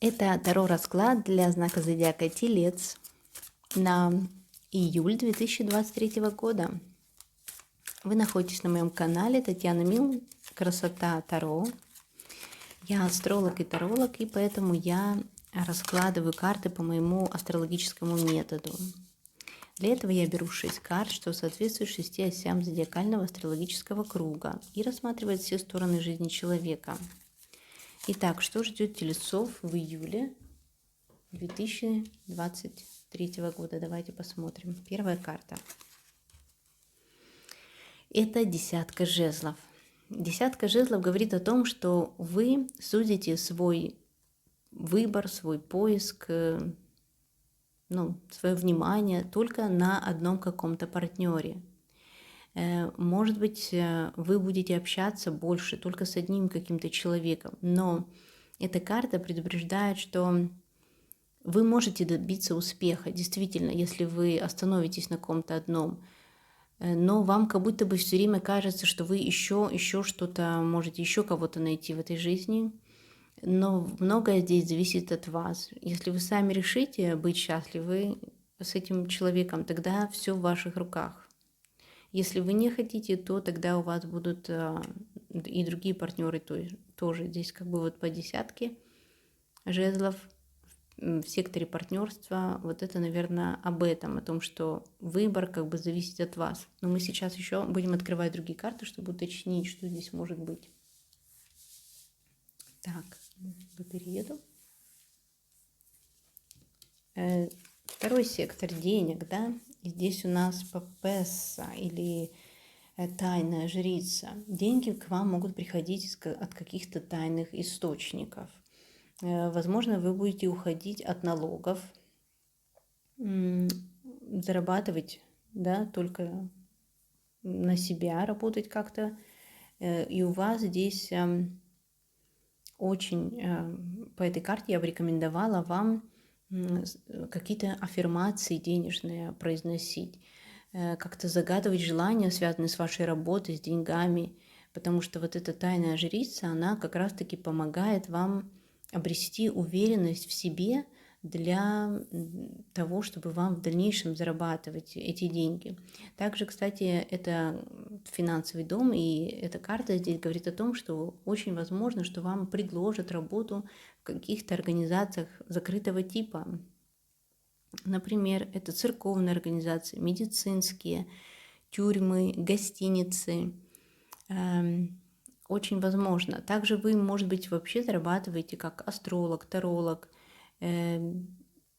Это Таро-расклад для знака зодиака Телец на июль 2023 года. Вы находитесь на моем канале Татьяна Мил, Красота Таро. Я астролог и таролог, и поэтому я раскладываю карты по моему астрологическому методу. Для этого я беру 6 карт, что соответствует 6 осям зодиакального астрологического круга, и рассматривает все стороны жизни человека. Итак, что ждет Телецов в июле 2023 года? Давайте посмотрим. Первая карта. Это десятка жезлов. Десятка жезлов говорит о том, что вы судите свой выбор, свой поиск, свое внимание только на одном каком-то партнере. Может быть, вы будете общаться больше только с одним каким-то человеком, но эта карта предупреждает, что вы можете добиться успеха, действительно, если вы остановитесь на ком-то одном, но вам как будто бы все время кажется, что вы еще что-то можете, еще кого-то найти в этой жизни, но многое здесь зависит от вас. Если вы сами решите быть счастливы с этим человеком, тогда все в ваших руках. Если вы не хотите, то тогда у вас будут и другие партнеры тоже. Здесь как бы вот по десятке жезлов в секторе партнерства. Вот это, наверное, об этом, о том, что выбор как бы зависит от вас. Но мы сейчас еще будем открывать другие карты, чтобы уточнить, что здесь может быть. Так, по перееду. Второй сектор денег, да, и здесь у нас папесса или тайная жрица. Деньги к вам могут приходить от каких-то тайных источников. Возможно, вы будете уходить от налогов, зарабатывать, да, только на себя, работать как-то. И у вас здесь очень, по этой карте я бы рекомендовала вам какие-то аффирмации денежные произносить, как-то загадывать желания, связанные с вашей работой, с деньгами, потому что вот эта тайная жрица, она как раз-таки помогает вам обрести уверенность в себе для того, чтобы вам в дальнейшем зарабатывать эти деньги. Также, кстати, это финансовый дом, и эта карта здесь говорит о том, что очень возможно, что вам предложат работу в каких-то организациях закрытого типа. Например, это церковные организации, медицинские, тюрьмы, гостиницы. Очень возможно. Также вы, может быть, вообще зарабатываете как астролог, таролог,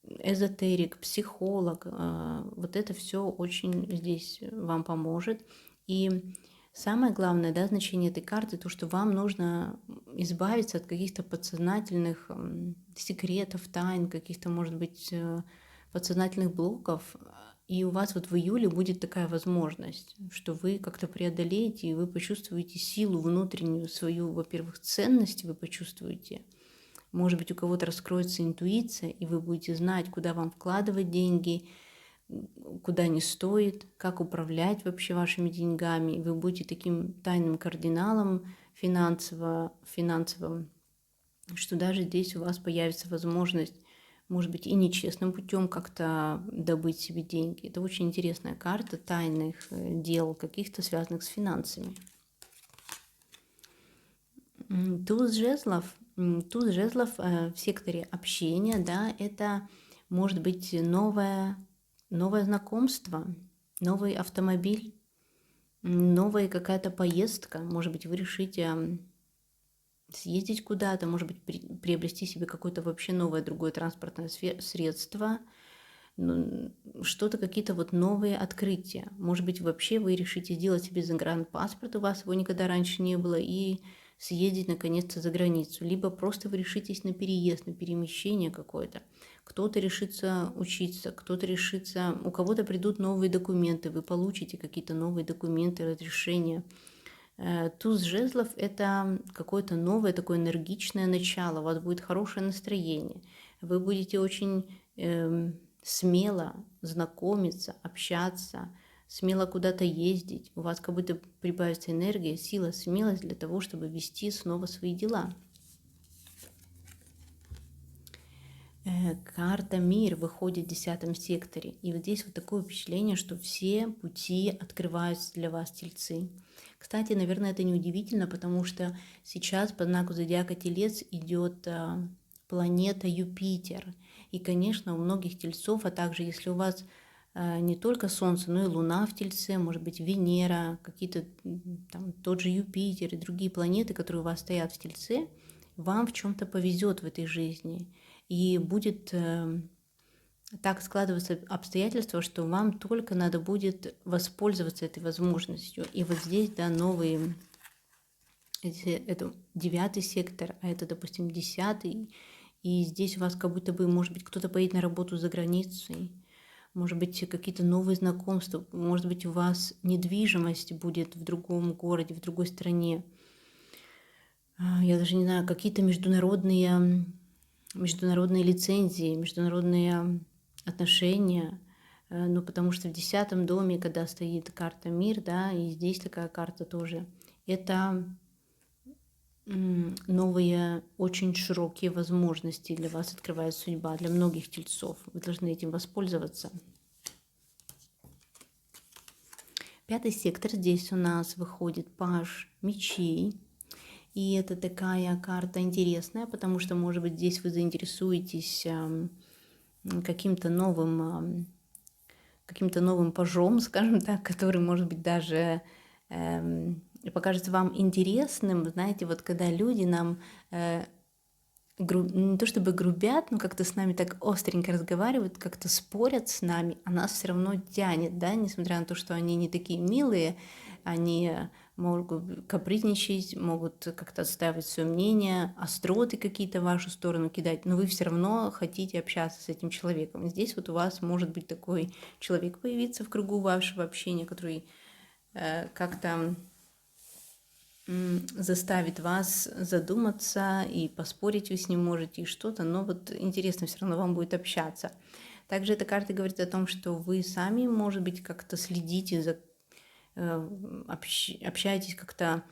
эзотерик, психолог. Вот это все очень здесь вам поможет. И самое главное, да, значение этой карты, то, что вам нужно избавиться от каких-то подсознательных секретов, тайн, каких-то, может быть, подсознательных блоков. И у вас вот в июле будет такая возможность, что вы как-то преодолеете, и вы почувствуете силу внутреннюю свою, во-первых, ценность вы почувствуете. Может быть, у кого-то раскроется интуиция, и вы будете знать, куда вам вкладывать деньги, куда не стоит, как управлять вообще вашими деньгами. Вы будете таким тайным кардиналом финансовым, что даже здесь у вас появится возможность, может быть, и нечестным путем как-то добыть себе деньги. Это очень интересная карта тайных дел, каких-то связанных с финансами. Туз жезлов в секторе общения, да, это может быть новое знакомство, новый автомобиль, новая какая-то поездка. Может быть, вы решите съездить куда-то, может быть, приобрести себе какое-то вообще новое, другое транспортное средство, что-то, какие-то вот новые открытия. Может быть, вообще вы решите сделать себе загранпаспорт, у вас его никогда раньше не было, и съездить наконец-то за границу. Либо просто вы решитесь на переезд, на перемещение какое-то. Кто-то решится учиться, кто-то решится, у кого-то придут новые документы, вы получите какие-то новые документы, разрешения. Туз жезлов – это какое-то новое такое энергичное начало, у вас будет хорошее настроение, вы будете очень смело знакомиться, общаться, смело куда-то ездить, у вас как будто прибавится энергия, сила, смелость для того, чтобы вести снова свои дела. Карта Мир выходит в 10 секторе. И вот здесь вот такое впечатление, что все пути открываются для вас, Тельцы. Кстати, наверное, это неудивительно, потому что сейчас по знаку зодиака Телец идет планета Юпитер. И, конечно, у многих Тельцов, а также если у вас не только Солнце, но и Луна в Тельце, может быть, Венера, какие-то там тот же Юпитер и другие планеты, которые у вас стоят в Тельце, вам в чем-то повезет в этой жизни. И будет так складываться обстоятельства, что вам только надо будет воспользоваться этой возможностью. И вот здесь, да, новые, это 9 сектор, а это, допустим, 10. И здесь у вас как будто бы, может быть, кто-то поедет на работу за границей, может быть, какие-то новые знакомства, может быть, у вас недвижимость будет в другом городе, в другой стране. Я даже не знаю, какие-то международные лицензии, международные отношения, ну, потому что в 10 доме, когда стоит карта Мир, да, и здесь такая карта тоже, это новые, очень широкие возможности для вас открывает судьба, для многих Тельцов. Вы должны этим воспользоваться. 5 сектор, здесь у нас выходит Паж мечей. И это такая карта интересная, потому что, может быть, здесь вы заинтересуетесь каким-то новым пажом, скажем так, который, может быть, даже покажется вам интересным. Знаете, вот когда люди нам не то чтобы грубят, но как-то с нами так остренько разговаривают, как-то спорят с нами, а нас все равно тянет, да, несмотря на то, что они не такие милые, они могут капризничать, могут как-то отстаивать свое мнение, остроты какие-то в вашу сторону кидать, но вы все равно хотите общаться с этим человеком. И здесь вот у вас может быть такой человек появиться в кругу вашего общения, который как-то заставит вас задуматься, и поспорить вы с ним можете, и что-то, но вот интересно все равно вам будет общаться. Также эта карта говорит о том, что вы сами, может быть, как-то следите за, общаетесь как-то,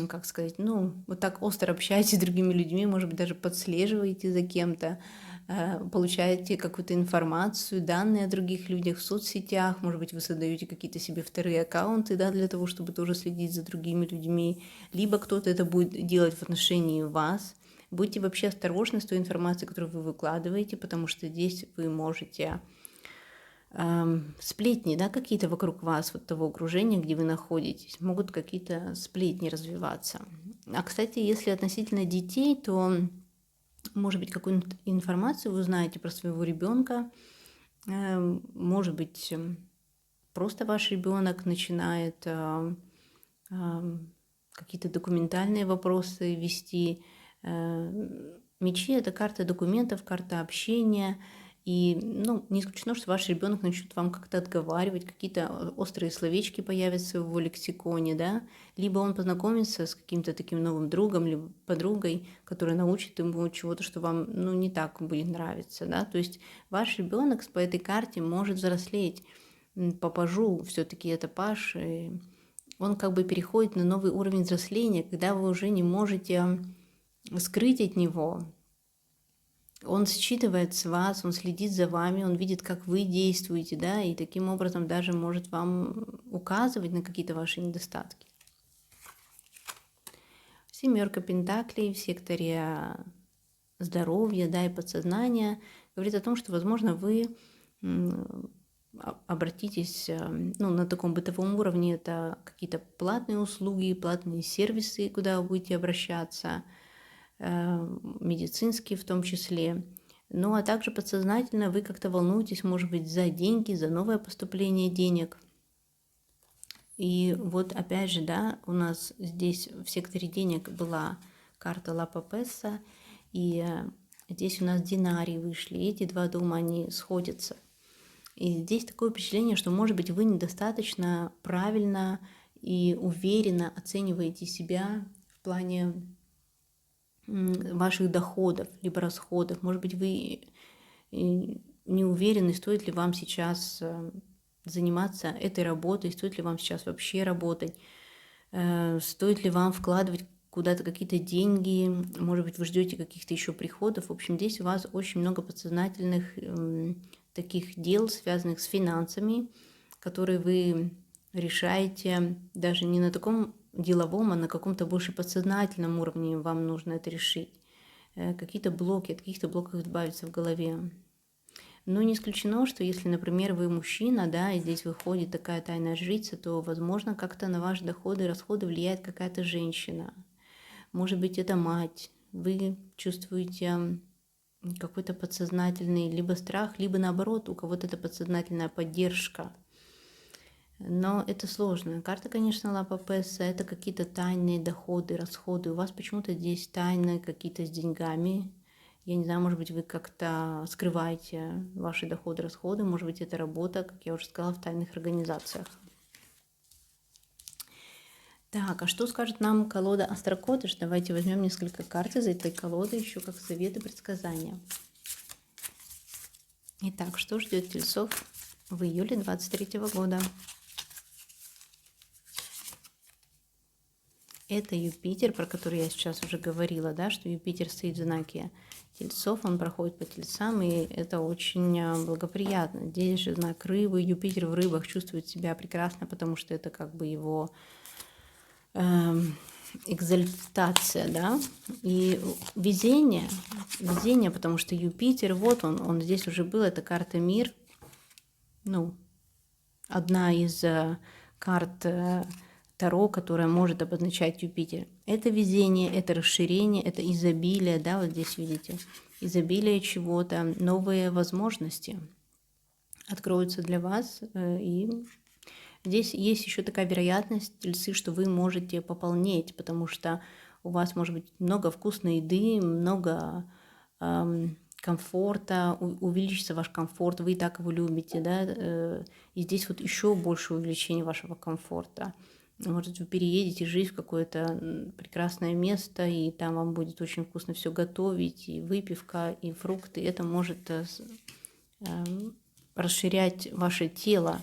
как сказать, ну, вот так остро общаетесь с другими людьми, может быть, даже подслеживаете за кем-то, получаете какую-то информацию, данные о других людях в соцсетях, может быть, вы создаете какие-то себе вторые аккаунты, да, для того, чтобы тоже следить за другими людьми, либо кто-то это будет делать в отношении вас. Будьте вообще осторожны с той информацией, которую вы выкладываете, потому что здесь вы можете сплетни, да, какие-то вокруг вас, вот того окружения, где вы находитесь, могут какие-то сплетни развиваться. А, кстати, если относительно детей, то, может быть, какую-нибудь информацию вы узнаете про своего ребенка, может быть, просто ваш ребенок начинает какие-то документальные вопросы вести. Мечи – это карта документов, карта общения. И, ну, не исключено, что ваш ребенок начнет вам как-то отговаривать, какие-то острые словечки появятся в его лексиконе, да, либо он познакомится с каким-то таким новым другом, либо подругой, которая научит ему чего-то, что вам, ну, не так будет нравиться, да, то есть ваш ребенок по этой карте может взрослеть. По пажу все-таки это паж, и он как бы переходит на новый уровень взросления, когда вы уже не можете скрыть от него. Он считывает с вас, он следит за вами, он видит, как вы действуете, да, и таким образом даже может вам указывать на какие-то ваши недостатки. 7 пентаклей в секторе здоровья, да, и подсознания говорит о том, что, возможно, вы обратитесь, ну, на таком бытовом уровне, это какие-то платные услуги, платные сервисы, куда вы будете обращаться, медицинские в том числе. Ну, а также подсознательно вы как-то волнуетесь, может быть, за деньги, за новое поступление денег. И вот опять же, да, у нас здесь в секторе денег была карта Ла Папесса, и здесь у нас динарии вышли. И эти два дома, они сходятся. И здесь такое впечатление, что, может быть, вы недостаточно правильно и уверенно оцениваете себя в плане ваших доходов либо расходов. Может быть, вы не уверены, стоит ли вам сейчас заниматься этой работой, стоит ли вам сейчас вообще работать, стоит ли вам вкладывать куда-то какие-то деньги, может быть, вы ждете каких-то еще приходов. В общем, здесь у вас очень много подсознательных таких дел, связанных с финансами, которые вы решаете даже не на таком деловом, а на каком-то больше подсознательном уровне вам нужно это решить. Какие-то блоки, от каких-то блоков избавиться в голове. Но не исключено, что если, например, вы мужчина, да, и здесь выходит такая тайная жрица, то, возможно, как-то на ваши доходы и расходы влияет какая-то женщина. Может быть, это мать. Вы чувствуете какой-то подсознательный либо страх, либо наоборот, у кого-то это подсознательная поддержка. Но это сложно. Карта, конечно, Лапа Песса, это какие-то тайные доходы, расходы. У вас почему-то здесь тайны какие-то с деньгами. Я не знаю, может быть, вы как-то скрываете ваши доходы, расходы. Может быть, это работа, как я уже сказала, в тайных организациях. Так, а что скажет нам колода Астрокодыш? Давайте возьмем несколько карт из этой колоды, еще как советы, предсказания. Итак, что ждет тельцов в июле 2023 года? Это Юпитер, про который я сейчас уже говорила, да, что Юпитер стоит в знаке Тельцов, он проходит по Тельцам, и это очень благоприятно. Здесь же знак Рыбы, Юпитер в Рыбах чувствует себя прекрасно, потому что это как бы его экзальтация, да, и везение, потому что Юпитер, вот он здесь уже был, это карта Мир, ну, одна из карт Таро, которая может обозначать Юпитер. Это везение, это расширение, это изобилие, да, вот здесь видите, изобилие чего-то, новые возможности откроются для вас, и здесь есть еще такая вероятность, тельцы, что вы можете пополнеть, потому что у вас может быть много вкусной еды, много комфорта, увеличится ваш комфорт, вы и так его любите, да, и здесь вот еще больше увеличение вашего комфорта. Может, вы переедете жить в какое-то прекрасное место, и там вам будет очень вкусно все готовить, и выпивка, и фрукты. Это может расширять ваше тело.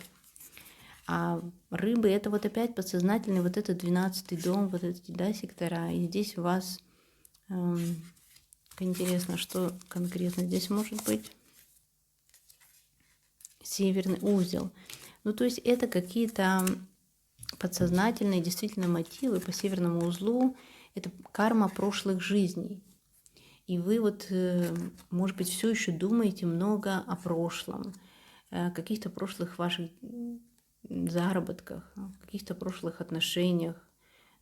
А рыбы — это вот опять подсознательный, вот этот 12-й дом, вот эти, да, сектора. И здесь у вас, интересно, что конкретно здесь может быть. Северный узел. Ну, то есть это какие-то подсознательные действительно мотивы по северному узлу. Это карма прошлых жизней. И вы вот, может быть, все еще думаете много о прошлом, каких-то прошлых ваших заработках, каких-то прошлых отношениях.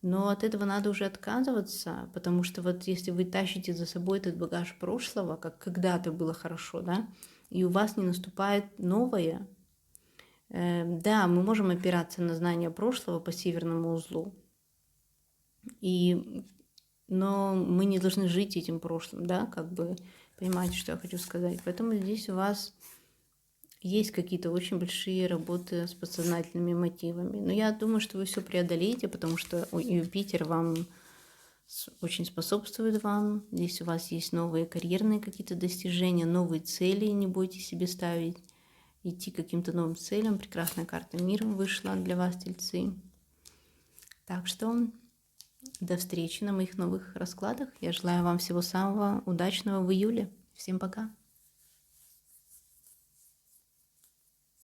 Но от этого надо уже отказываться, потому что вот если вы тащите за собой этот багаж прошлого, как когда-то было хорошо, да, и у вас не наступает новое, да, мы можем опираться на знания прошлого по северному узлу, но мы не должны жить этим прошлым, да, как бы, понимаете, что я хочу сказать. Поэтому здесь у вас есть какие-то очень большие работы с подсознательными мотивами. Но я думаю, что вы все преодолеете, потому что Юпитер вам очень способствует вам. Здесь у вас есть новые карьерные какие-то достижения, новые цели, не бойтесь себе ставить, идти к каким-то новым целям. Прекрасная карта Мира вышла для вас, тельцы. Так что до встречи на моих новых раскладах. Я желаю вам всего самого удачного в июле. Всем пока!